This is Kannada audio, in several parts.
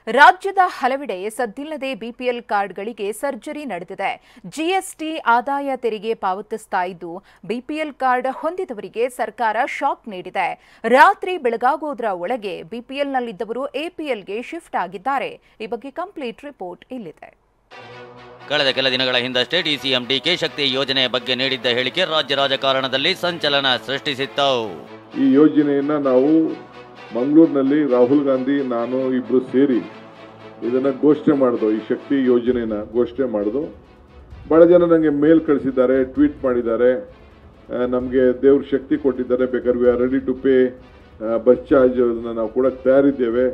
ರಾಜ್ಯದ ಹಲವೆಡೆ ಸದ್ದಿಲ್ಲದೆ ಬಿಪಿಎಲ್ ಕಾರ್ಡ್ಗಳಿಗೆ ಸರ್ಜರಿ ನಡೆದಿದೆ. ಜಿಎಸ್ಟಿ ಆದಾಯ ತೆರಿಗೆ ಪಾವತಿಸ್ತಾ ಇದ್ದು ಬಿಪಿಎಲ್ ಕಾರ್ಡ್ ಹೊಂದಿದವರಿಗೆ ಸರ್ಕಾರ ಶಾಕ್ ನೀಡಿದೆ. ರಾತ್ರಿ ಬೆಳಗಾಗೋದ್ರ ಒಳಗೆ ಬಿಪಿಎಲ್ನಲ್ಲಿದ್ದವರು ಎಪಿಎಲ್ಗೆ ಶಿಫ್ಟ್ ಆಗಿದ್ದಾರೆ. ಈ ಬಗ್ಗೆ ಕಂಪ್ಲೀಟ್ ರಿಪೋರ್ಟ್ ಇಲ್ಲಿದೆ. ಕಳೆದ ಕೆಲ ದಿನಗಳ ಹಿಂದಷ್ಟೇ ಡಿಸಿಎಂ ಡಿಕೆ ಶಕ್ತಿ ಯೋಜನೆ ಬಗ್ಗೆ ನೀಡಿದ್ದ ಹೇಳಿಕೆ ರಾಜ್ಯ ರಾಜಕಾರಣದಲ್ಲಿ ಸಂಚಲನ ಸೃಷ್ಟಿಸಿತ್ತು. ಈ ಯೋಜನೆಯನ್ನ ನಾವು ಮಂಗಳೂರಿನಲ್ಲಿ ರಾಹುಲ್ ಗಾಂಧಿ ನಾನು ಇಬ್ರು ಸೇರಿ ಇದನ್ನ ಘೋಷಣೆ ಮಾಡಿದ್ರು. ಈ ಶಕ್ತಿ ಯೋಜನೆನ ಘೋಷಣೆ ಮಾಡಿದ್ರು. ಬಹಳ ಜನ ನನಗೆ ಮೇಲ್ ಕಳಿಸಿದ್ದಾರೆ, ಟ್ವೀಟ್ ಮಾಡಿದ್ದಾರೆ, ನಮಗೆ ದೇವ್ರ ಶಕ್ತಿ ಕೊಟ್ಟಿದ್ದಾರೆ, ಬೇಕಾದ್ರೆ we are ready to pay bus charge ನಾವು ಕೂಡ ತಯಾರಿದ್ದೇವೆ,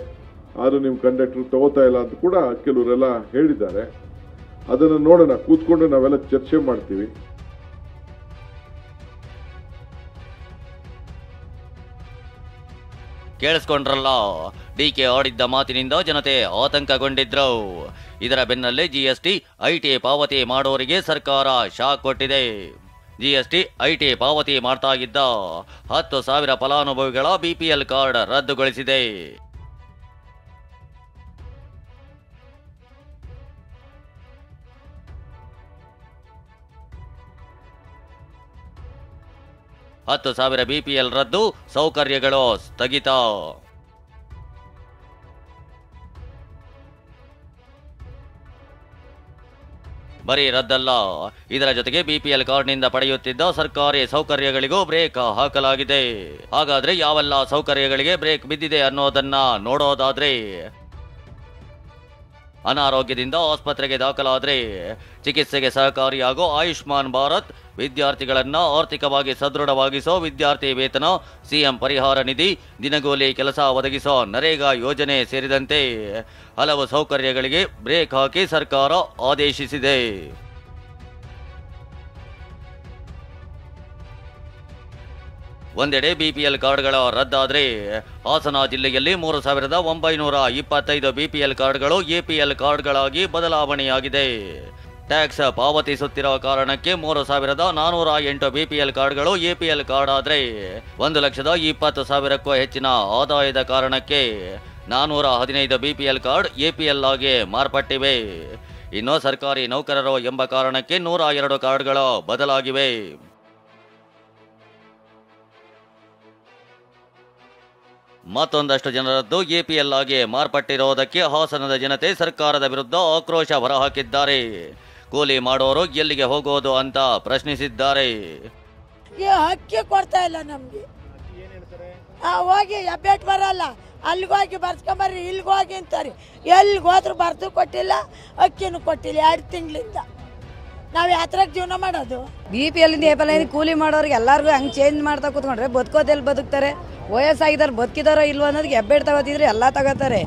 ಆದರೂ ನಿಮ್ಮ ಕಂಡಕ್ಟರ್ ತಗೋತಾ ಇಲ್ಲ ಅಂತ ಕೂಡ ಕೆಲವರೆಲ್ಲ ಹೇಳಿದ್ದಾರೆ. ಅದನ್ನು ನೋಡೋಣ, ಕೂತ್ಕೊಂಡು ನಾವೆಲ್ಲ ಚರ್ಚೆ ಮಾಡ್ತೀವಿ. ಕೇಳಿಸ್ಕೊಂಡ್ರಲ್ಲ, ಡಿಕೆ ಆಡಿದ್ದ ಮಾತಿನಿಂದ ಜನತೆ ಆತಂಕಗೊಂಡಿದ್ರು. ಇದರ ಬೆನ್ನಲ್ಲೇ ಜಿಎಸ್ಟಿ ಐಟಿ ಪಾವತಿ ಮಾಡೋರಿಗೆ ಸರ್ಕಾರ ಶಾಕ್ ಕೊಟ್ಟಿದೆ. ಜಿಎಸ್ಟಿ ಐಟಿ ಪಾವತಿ ಮಾಡ್ತಾ ಇದ್ದ 10,000 ಫಲಾನುಭವಿಗಳ ಬಿಪಿಎಲ್ ಕಾರ್ಡ್ ರದ್ದುಗೊಳಿಸಿದೆ. $10,000 ಬಿಪಿಎಲ್ ರದ್ದು, ಸೌಕರ್ಯಗಳು ಸ್ಥಗಿತ. ಬರೀ ರದ್ದಲ್ಲ, ಇದರ ಜೊತೆಗೆ ಬಿಪಿಎಲ್ ಕಾರ್ಡ್ನಿಂದ ಪಡೆಯುತ್ತಿದ್ದ ಸರ್ಕಾರಿ ಸೌಕರ್ಯಗಳಿಗೂ ಬ್ರೇಕ್ ಹಾಕಲಾಗಿದೆ. ಹಾಗಾದ್ರೆ ಯಾವೆಲ್ಲ ಸೌಕರ್ಯಗಳಿಗೆ ಬ್ರೇಕ್ ಬಿದ್ದಿದೆ ಅನ್ನೋದನ್ನ ನೋಡೋದಾದ್ರೆ, ಅನಾರೋಗ್ಯದಿಂದ ಆಸ್ಪತ್ರೆಗೆ ದಾಖಲಾದ್ರೆ ಚಿಕಿತ್ಸೆಗೆ ಸಹಕಾರಿಯಾಗೋ ಆಯುಷ್ಮಾನ್ ಭಾರತ್, ವಿದ್ಯಾರ್ಥಿಗಳನ್ನ ಆರ್ಥಿಕವಾಗಿ ಸದೃಢವಾಗಿಸೋ ವಿದ್ಯಾರ್ಥಿ ವೇತನ, ಸಿಎಂ ಪರಿಹಾರ ನಿಧಿ, ದಿನಗೂಲಿ ಕೆಲಸ ಒದಗಿಸೋ ನರೇಗಾ ಯೋಜನೆ ಸೇರಿದಂತೆ ಹಲವು ಸೌಕರ್ಯಗಳಿಗೆ ಬ್ರೇಕ್ ಹಾಕಿ ಸರ್ಕಾರ ಆದೇಶಿಸಿದೆ. ಒಂದೆಡೆ ಬಿಪಿಎಲ್ ಕಾರ್ಡ್ಗಳ ರದ್ದಾದ್ರೆ ಹಾಸನ ಜಿಲ್ಲೆಯಲ್ಲಿ 3,925 ಬಿಪಿಎಲ್ ಕಾರ್ಡ್ಗಳು ಎಪಿಎಲ್ ಕಾರ್ಡ್ಗಳಾಗಿ ಬದಲಾವಣೆಯಾಗಿದೆ. ಟ್ಯಾಕ್ಸ್ ಪಾವತಿಸುತ್ತಿರುವ ಕಾರಣಕ್ಕೆ 3,408 ಬಿಪಿಎಲ್ ಕಾರ್ಡ್ಗಳು ಎಪಿಎಲ್ ಕಾರ್ಡ್ ಆದ್ರೆ 1,20,000ಕ್ಕೂ ಹೆಚ್ಚಿನ ಆದಾಯದ ಕಾರಣಕ್ಕೆ 415 ಬಿಪಿಎಲ್ ಕಾರ್ಡ್ ಎಪಿಎಲ್ ಆಗಿ ಮಾರ್ಪಟ್ಟಿವೆ. ಇನ್ನು ಸರ್ಕಾರಿ ನೌಕರರು ಎಂಬ ಕಾರಣಕ್ಕೆ 102 ಕಾರ್ಡ್ಗಳು ಬದಲಾಗಿವೆ. ಮತ್ತೊಂದಷ್ಟು ಜನರದ್ದು ಎಪಿಎಲ್ ಆಗಿ ಮಾರ್ಪಟ್ಟಿರೋದಕ್ಕೆ ಹಾಸನದ ಜನತೆ ಸರ್ಕಾರದ ವಿರುದ್ಧ ಆಕ್ರೋಶ ಹೊರಹಾಕಿದ್ದಾರೆ. ಕೂಲಿ ಮಾಡೋರು ಎಲ್ಲಿಗೆ ಹೋಗೋದು ಅಂತ ಪ್ರಶ್ನಿಸಿದ್ದಾರೆ. ಅಕ್ಕಿ ಕೊಡ್ತಾ ಇಲ್ಲ ನಮ್ಗೆ, ಹೋಗಿ ಅಪ್ಡೇಟ್ ಬರಲ್ಲ, ಅಲ್ಲಿಗೆ ಹೋಗಿ ಬರ್ಸ್ಕೊಂಬರ್ರಿ, ಇಲ್ಲಿಗೆ ಹೋಗಿ ಅಂತಾರೆ. ಎಲ್ಲಿಗೆ ಹೋದ್ರು ಬರ್ದು ಕೊಟ್ಟಿಲ್ಲ, ಅಕ್ಕಿನೂ ಕೊಟ್ಟಿಲ್ಲ 2 ತಿಂಗಳಿಂದ. ನಾವು ಯಾತ್ರಾಗ ಜೀವನ ಮಾಡೋದು. ಬಿಪಿಎಲ್ ಕೂಲಿ ಮಾಡೋರಿಗೆ ಎಲ್ಲರಿಗೂ ಹಂಗೆ ಚೇಂಜ್ ಮಾಡ್ತಾ ಕೂತ್ಕೊಂಡ್ರೆ ಬದುಕೋದೆಲ್ಲಿ ಬದುಕ್ತಾರೆ? ವಯಸ್ಸಾಗಿದ್ದಾರೆ, ಬದುಕಿದಾರೋ ಇಲ್ವೋ ಅನ್ನೋದಕ್ಕೆ ಹೆಬ್ಬೆಟ್ ತಗೋತಿದ್ರೆ ಎಲ್ಲ ತಗೋತಾರೆ.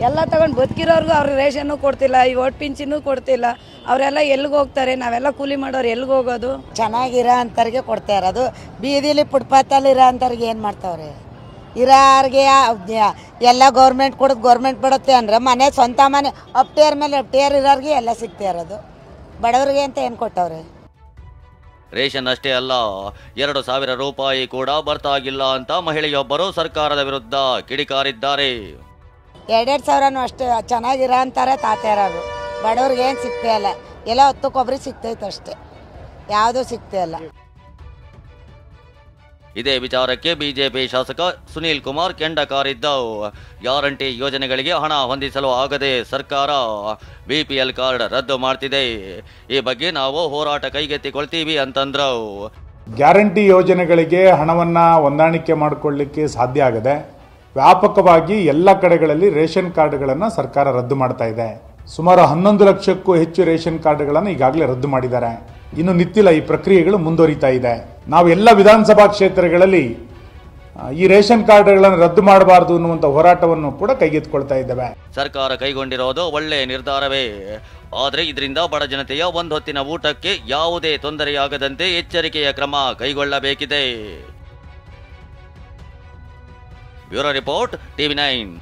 ಎಲ್ಲ ತಗೊಂಡು ಬದುಕಿರೋರ್ಗು ಅವ್ರಿಗೆ ರೇಷನ್ನು ಕೊಡ್ತಿಲ್ಲ, ಈ ಒಟ್ಟು ಪಿಂಚನ್ನು ಕೊಡ್ತಿಲ್ಲ. ಅವರೆಲ್ಲ ಎಲ್ಲಿಗೆ ಹೋಗ್ತಾರೆ? ನಾವೆಲ್ಲ ಕೂಲಿ ಮಾಡೋರು ಎಲ್ಲಿಗೆ ಹೋಗೋದು? ಚೆನ್ನಾಗಿರೋ ಅಂಥವ್ರಿಗೆ ಕೊಡ್ತಾ ಇರೋದು. ಬೀದಿಲಿ ಫುಟ್ಪಾತಲ್ಲಿ ಇರೋ ಅಂಥವ್ರಿಗೆ ಏನು ಮಾಡ್ತಾವ್ರೆ? ಇರೋರಿಗೆ ಎಲ್ಲ ಗೌರ್ಮೆಂಟ್ ಕೊಡೋದು, ಗೌರ್ಮೆಂಟ್ ಬಿಡುತ್ತೆ ಅಂದರೆ ಮನೆ ಸ್ವಂತ ಮನೆ ಅಪ್ಟೇರ್ ಮೇಲೆ ಅಪ್ಟೇರ್ ಇರೋರಿಗೆ ಎಲ್ಲ ಸಿಗ್ತಾ ಇರೋದು. ಬಡವರಿಗೆ ಅಂತ ಏನು ಕೊಟ್ಟವ್ರೆ? ರೇಷನ್ ಅಷ್ಟೇ ಅಲ್ಲ, 2,000 ರೂಪಾಯಿ ಕೂಡ ಬರ್ತಾಗಿಲ್ಲ ಅಂತ ಮಹಿಳೆಯೊಬ್ಬರು ಸರ್ಕಾರದ ವಿರುದ್ಧ ಕಿಡಿಕಾರಿದ್ದಾರೆ. 2,000 ಅಷ್ಟೇ ಚೆನ್ನಾಗಿರೋ ಅಂತಾರೆ ತಾತ ಇರೋರು. ಬಡವ್ರಿಗೆ ಏನು ಸಿಗ್ತಾ ಇಲ್ಲ, ಎಲ್ಲ 10 ಕೊಬ್ಬರಿ ಸಿಗ್ತೈತೆ ಅಷ್ಟೇ, ಯಾವುದೂ ಸಿಗ್ತಾ ಇಲ್ಲ. ಇದೇ ವಿಚಾರಕ್ಕೆ ಬಿಜೆಪಿ ಶಾಸಕ ಸುನೀಲ್ ಕುಮಾರ್ ಕೆಂಡ ಕಾರಿದ್ದು. ಗ್ಯಾರಂಟಿ ಯೋಜನೆಗಳಿಗೆ ಹಣ ಹೊಂದಿಸಲು ಆಗದೆ ಸರ್ಕಾರ ಬಿಪಿಎಲ್ ಕಾರ್ಡ್ ರದ್ದು ಮಾಡ್ತಿದೆ. ಈ ಬಗ್ಗೆ ನಾವು ಹೋರಾಟ ಕೈಗೆತ್ತಿಕೊಳ್ತೀವಿ ಅಂತಂದ್ರು. ಗ್ಯಾರಂಟಿ ಯೋಜನೆಗಳಿಗೆ ಹಣವನ್ನ ಹೊಂದಾಣಿಕೆ ಮಾಡಿಕೊಳ್ಳಲಿಕ್ಕೆ ಸಾಧ್ಯ ಆಗದೆ ವ್ಯಾಪಕವಾಗಿ ಎಲ್ಲ ಕಡೆಗಳಲ್ಲಿ ರೇಷನ್ ಕಾರ್ಡ್ಗಳನ್ನು ಸರ್ಕಾರ ರದ್ದು ಮಾಡ್ತಾ ಇದೆ. ಸುಮಾರು 11 ಲಕ್ಷಕ್ಕೂ ಹೆಚ್ಚು ರೇಷನ್ ಕಾರ್ಡ್ಗಳನ್ನು ಈಗಾಗಲೇ ರದ್ದು ಮಾಡಿದ್ದಾರೆ. ಇನ್ನು ನಿಂತಿಲ್ಲ, ಈ ಪ್ರಕ್ರಿಯೆಗಳು ಮುಂದುವರಿತಾ ಇದೆ. ನಾವು ಎಲ್ಲ ವಿಧಾನಸಭಾ ಕ್ಷೇತ್ರಗಳಲ್ಲಿ ಈ ರೇಷನ್ ಕಾರ್ಡ್ಗಳನ್ನು ರದ್ದು ಮಾಡಬಾರದು ಅನ್ನುವಂಥ ಹೋರಾಟವನ್ನು ಕೂಡ ಕೈಗೆತ್ತಿಕೊಳ್ತಾ ಇದ್ದೇವೆ. ಸರ್ಕಾರ ಕೈಗೊಂಡಿರೋದು ಒಳ್ಳೆ ನಿರ್ಧಾರವೇ, ಆದರೆ ಇದರಿಂದ ಬಡ ಜನತೆಯ ಒಂದು ಹೊತ್ತಿನ ಊಟಕ್ಕೆ ಯಾವುದೇ ತೊಂದರೆಯಾಗದಂತೆ ಎಚ್ಚರಿಕೆಯ ಕ್ರಮ ಕೈಗೊಳ್ಳಬೇಕಿದೆ. Bureau report, TV9.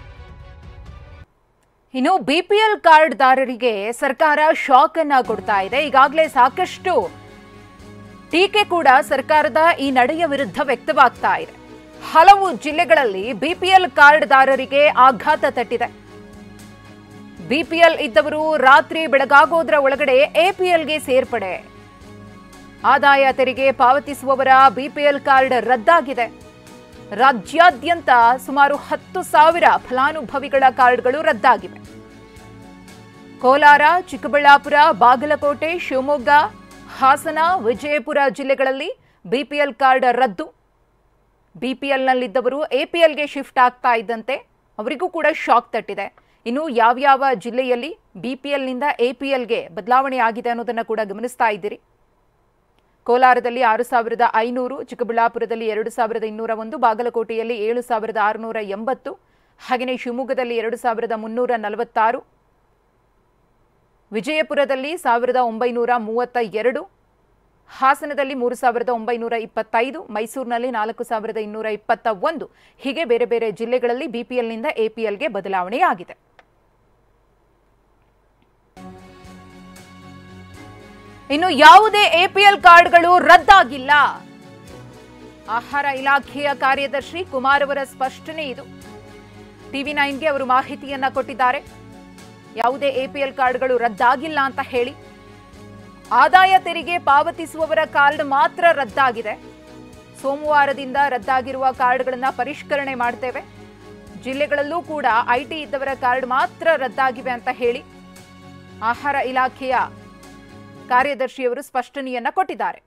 ಇನ್ನು ಬಿಪಿಎಲ್ ಕಾರ್ಡ್ದಾರರಿಗೆ ಸರ್ಕಾರ ಶಾಕ್ ಅನ್ನ ಕೊಡ್ತಾ ಇದೆ. ಈಗಾಗಲೇ ಸಾಕಷ್ಟು ಟೀಕೆ ಕೂಡ ಸರ್ಕಾರದ ಈ ನಡೆಯ ವಿರುದ್ಧ ವ್ಯಕ್ತವಾಗ್ತಾ ಇದೆ. ಹಲವು ಜಿಲ್ಲೆಗಳಲ್ಲಿ ಬಿಪಿಎಲ್ ಕಾರ್ಡ್ದಾರರಿಗೆ ಆಘಾತ ತಟ್ಟಿದೆ. ಬಿಪಿಎಲ್ ಇದ್ದವರು ರಾತ್ರಿ ಬೆಳಗಾಗೋದ್ರ ಒಳಗಡೆ ಎಪಿಎಲ್ಗೆ ಸೇರ್ಪಡೆ. ಆದಾಯ ತೆರಿಗೆ ಪಾವತಿಸುವವರ ಬಿಪಿಎಲ್ ಕಾರ್ಡ್ ರದ್ದಾಗಿದೆ. ರಾಜ್ಯಾದ್ಯಂತ ಸುಮಾರು 10,000 ಫಲಾನುಭವಿಗಳ ಕಾರ್ಡ್ಗಳು ರದ್ದಾಗಿವೆ. ಕೋಲಾರ, ಚಿಕ್ಕಬಳ್ಳಾಪುರ, ಬಾಗಲಕೋಟೆ, ಶಿವಮೊಗ್ಗ, ಹಾಸನ, ವಿಜಯಪುರ ಜಿಲ್ಲೆಗಳಲ್ಲಿ ಬಿಪಿಎಲ್ ಕಾರ್ಡ್ ರದ್ದು. ಬಿಪಿಎಲ್ನಲ್ಲಿದ್ದವರು ಎಪಿಎಲ್ಗೆ ಶಿಫ್ಟ್ ಆಗ್ತಾ ಇದ್ದಂತೆ ಅವರಿಗೂ ಕೂಡ ಶಾಕ್ ತಟ್ಟಿದೆ. ಇನ್ನು ಯಾವ್ಯಾವ ಜಿಲ್ಲೆಯಲ್ಲಿ ಬಿಪಿಎಲ್ನಿಂದ ಎಪಿಎಲ್ಗೆ ಬದಲಾವಣೆ ಆಗಿದೆ ಅನ್ನೋದನ್ನು ಕೂಡ ಗಮನಿಸ್ತಾ ಇದ್ದೀರಿ. ಕೋಲಾರದಲ್ಲಿ 6,500, ಚಿಕ್ಕಬಳ್ಳಾಪುರದಲ್ಲಿ 2,201, ಬಾಗಲಕೋಟೆಯಲ್ಲಿ 7,680, ಹಾಗೆಯೇ ಶಿವಮೊಗ್ಗದಲ್ಲಿ 2,346, ವಿಜಯಪುರದಲ್ಲಿ 1,932, ಹಾಸನದಲ್ಲಿ 3,925, ಮೈಸೂರಿನಲ್ಲಿ 4,221. ಹೀಗೆ ಬೇರೆ ಬೇರೆ ಜಿಲ್ಲೆಗಳಲ್ಲಿ ಬಿಪಿಎಲ್ನಿಂದ ಎಪಿಎಲ್ಗೆ ಬದಲಾವಣೆಯಾಗಿದೆ. ಇನ್ನು ಯಾವುದೇ ಎಪಿಎಲ್ ಕಾರ್ಡ್ಗಳು ರದ್ದಾಗಿಲ್ಲ. ಆಹಾರ ಇಲಾಖೆಯ ಕಾರ್ಯದರ್ಶಿ ಕುಮಾರ್ ಅವರ ಸ್ಪಷ್ಟನೆ ಇದು. TV9ಗೆ ಅವರು ಮಾಹಿತಿಯನ್ನ ಕೊಟ್ಟಿದ್ದಾರೆ. ಯಾವುದೇ ಎಪಿಎಲ್ ಕಾರ್ಡ್ಗಳು ರದ್ದಾಗಿಲ್ಲ ಅಂತ ಹೇಳಿ. ಆದಾಯ ತೆರಿಗೆ ಪಾವತಿಸುವವರ ಕಾರ್ಡ್ ಮಾತ್ರ ರದ್ದಾಗಿದೆ. ಸೋಮವಾರದಿಂದ ರದ್ದಾಗಿರುವ ಕಾರ್ಡ್ಗಳನ್ನು ಪರಿಷ್ಕರಣೆ ಮಾಡ್ತೇವೆ. ಜಿಲ್ಲೆಗಳಲ್ಲೂ ಕೂಡ ಐಟಿ ಇದ್ದವರ ಕಾರ್ಡ್ ಮಾತ್ರ ರದ್ದಾಗಿವೆ ಅಂತ ಹೇಳಿ ಆಹಾರ ಇಲಾಖೆಯ ಕಾರ್ಯದರ್ಶಿಯವರು ಸ್ಪಷ್ಟನೆಯನ್ನ ಕೊಟ್ಟಿದ್ದಾರೆ.